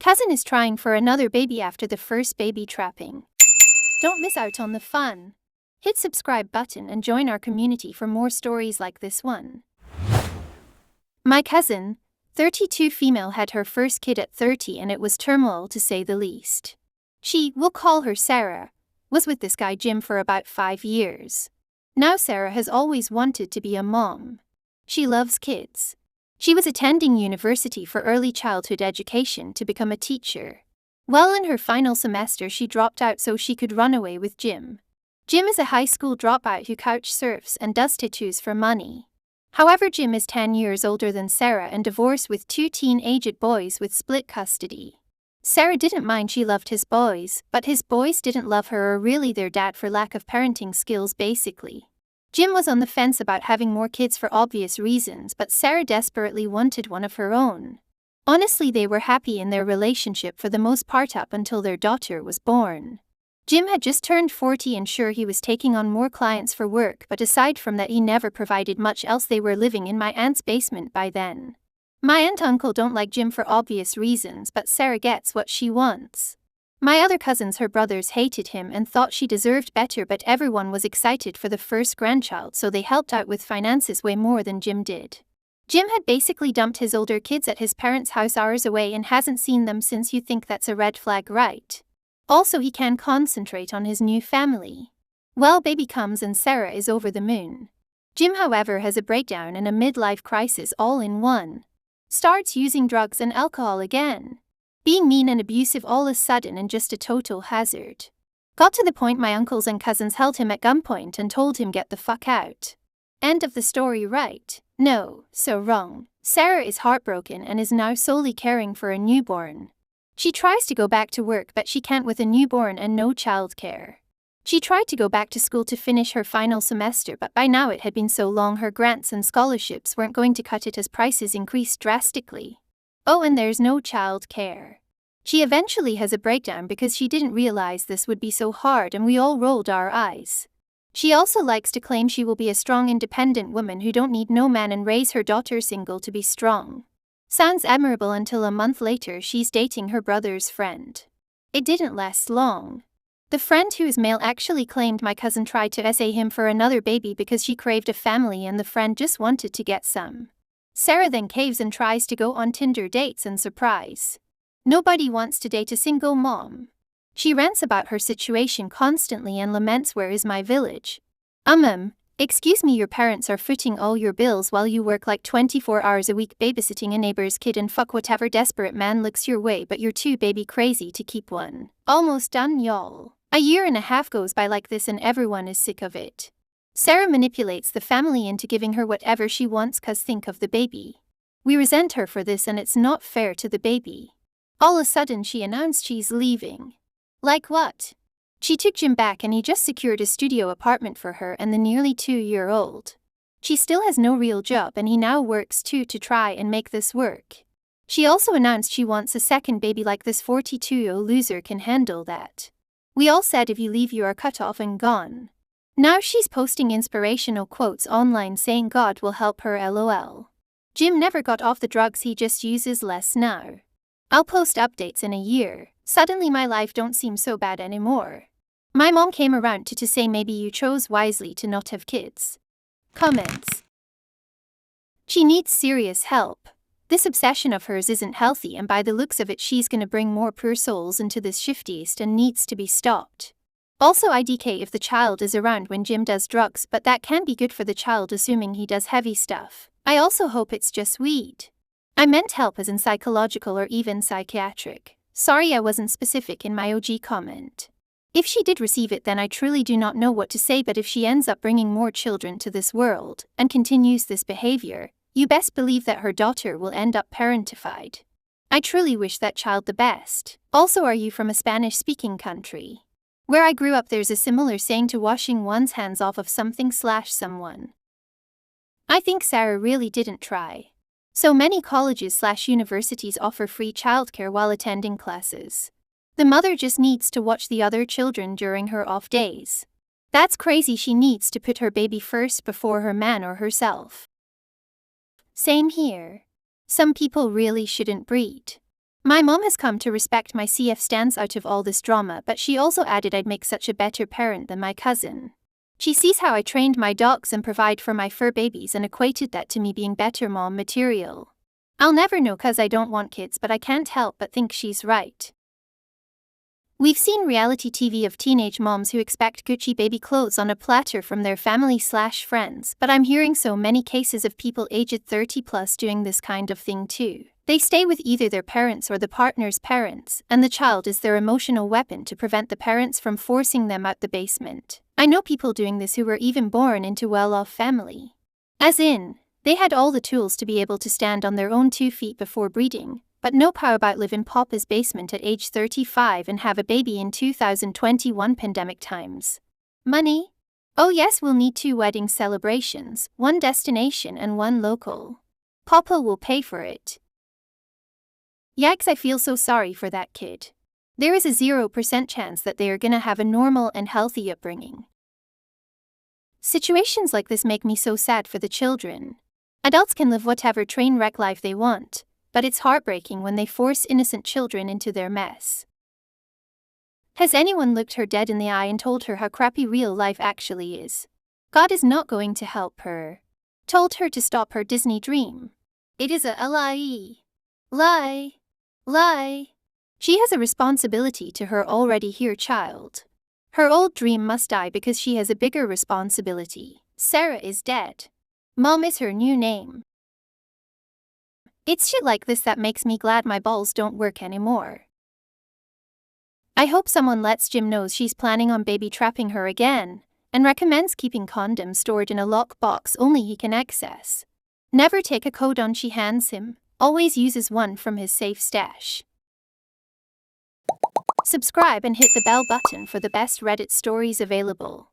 Cousin is trying for another baby after the first baby trapping. Don't miss out on the fun. Hit subscribe button and join our community for more stories like this one. My cousin, 32 female, had her first kid at 30 and it was turmoil to say the least. She, we'll call her Sarah, was with this guy Jim for about 5 years. Now Sarah has always wanted to be a mom. She loves kids. She was attending university for early childhood education to become a teacher. Well, in her final semester she dropped out so she could run away with Jim. Jim is a high school dropout who couch surfs and does tattoos for money. However, Jim is 10 years older than Sarah and divorced with 2 teen-aged boys with split custody. Sarah didn't mind, she loved his boys, but his boys didn't love her or really their dad for lack of parenting skills basically. Jim was on the fence about having more kids for obvious reasons, but Sarah desperately wanted one of her own. Honestly, they were happy in their relationship for the most part up until their daughter was born. Jim had just turned 40 and sure, he was taking on more clients for work, but aside from that he never provided much else. They were living in my aunt's basement by then. My aunt and uncle don't like Jim for obvious reasons, but Sarah gets what she wants. My other cousins, her brothers, hated him and thought she deserved better, but everyone was excited for the first grandchild, so they helped out with finances way more than Jim did. Jim had basically dumped his older kids at his parents' house hours away and hasn't seen them since. You think that's a red flag, right? Also, he can concentrate on his new family. Well, baby comes and Sarah is over the moon. Jim, however, has a breakdown and a midlife crisis all in one. Starts using drugs and alcohol again. Being mean and abusive all of a sudden and just a total hazard. Got to the point my uncles and cousins held him at gunpoint and told him get the fuck out. End of the story, right? No, so wrong. Sarah is heartbroken and is now solely caring for a newborn. She tries to go back to work but she can't with a newborn and no childcare. She tried to go back to school to finish her final semester, but by now it had been so long her grants and scholarships weren't going to cut it as prices increased drastically. Oh, and there's no child care. She eventually has a breakdown because she didn't realize this would be so hard and we all rolled our eyes. She also likes to claim she will be a strong independent woman who don't need no man and raise her daughter single to be strong. Sounds admirable until a month later she's dating her brother's friend. It didn't last long. The friend, who is male, actually claimed my cousin tried to essay him for another baby because she craved a family and the friend just wanted to get some. Sarah then caves and tries to go on Tinder dates and surprise. Nobody wants to date a single mom. She rants about her situation constantly and laments, where is my village? Excuse me, your parents are footing all your bills while you work like 24 hours a week babysitting a neighbor's kid and fuck whatever desperate man looks your way, but you're too baby crazy to keep one. Almost done, y'all. A year and a half goes by like this and everyone is sick of it. Sarah manipulates the family into giving her whatever she wants, cause think of the baby. We resent her for this and it's not fair to the baby. All of a sudden she announced she's leaving. Like what? She took Jim back and he just secured a studio apartment for her and the nearly 2-year-old. She still has no real job and he now works too to try and make this work. She also announced she wants a second baby, like this 42-year-old loser can handle that. We all said if you leave you are cut off and gone. Now she's posting inspirational quotes online saying God will help her, lol. Jim never got off the drugs, he just uses less now. I'll post updates in a year. Suddenly my life don't seem so bad anymore. My mom came around to say maybe you chose wisely to not have kids. Comments. She needs serious help. This obsession of hers isn't healthy and by the looks of it she's gonna bring more poor souls into this shiftiest and needs to be stopped. Also, IDK if the child is around when Jim does drugs, but that can be good for the child assuming he does heavy stuff. I also hope it's just weed. I meant help as in psychological or even psychiatric. Sorry I wasn't specific in my OG comment. If she did receive it then I truly do not know what to say, but if she ends up bringing more children to this world and continues this behavior, you best believe that her daughter will end up parentified. I truly wish that child the best. Also, are you from a Spanish-speaking country? Where I grew up there's a similar saying to washing one's hands off of something/someone. I think Sarah really didn't try. So many colleges/universities offer free childcare while attending classes. The mother just needs to watch the other children during her off days. That's crazy. She needs to put her baby first before her man or herself. Same here. Some people really shouldn't breed. My mom has come to respect my CF stance out of all this drama, but she also added I'd make such a better parent than my cousin. She sees how I trained my dogs and provide for my fur babies and equated that to me being better mom material. I'll never know 'cause I don't want kids, but I can't help but think she's right. We've seen reality TV of teenage moms who expect Gucci baby clothes on a platter from their family/friends, but I'm hearing so many cases of people aged 30 plus doing this kind of thing too. They stay with either their parents or the partner's parents, and the child is their emotional weapon to prevent the parents from forcing them out the basement. I know people doing this who were even born into well-off family. As in, they had all the tools to be able to stand on their own 2 feet before breeding, but no power about live in Papa's basement at age 35 and have a baby in 2021 pandemic times. Money? Oh yes, we'll need 2 wedding celebrations, 1 destination and 1 local. Papa will pay for it. Yikes, I feel so sorry for that kid. There is a 0% chance that they are gonna have a normal and healthy upbringing. Situations like this make me so sad for the children. Adults can live whatever train wreck life they want, but it's heartbreaking when they force innocent children into their mess. Has anyone looked her dead in the eye and told her how crappy real life actually is? God is not going to help her. Told her to stop her Disney dream. It is a lie. Lie. Lie. She has a responsibility to her already here child. Her old dream must die because she has a bigger responsibility. Sarah is dead. Mom is her new name. It's shit like this that makes me glad my balls don't work anymore. I hope someone lets Jim know she's planning on baby trapping her again, and recommends keeping condoms stored in a lockbox only he can access. Never take a codon she hands him, always uses one from his safe stash. Subscribe and hit the bell button for the best Reddit stories available.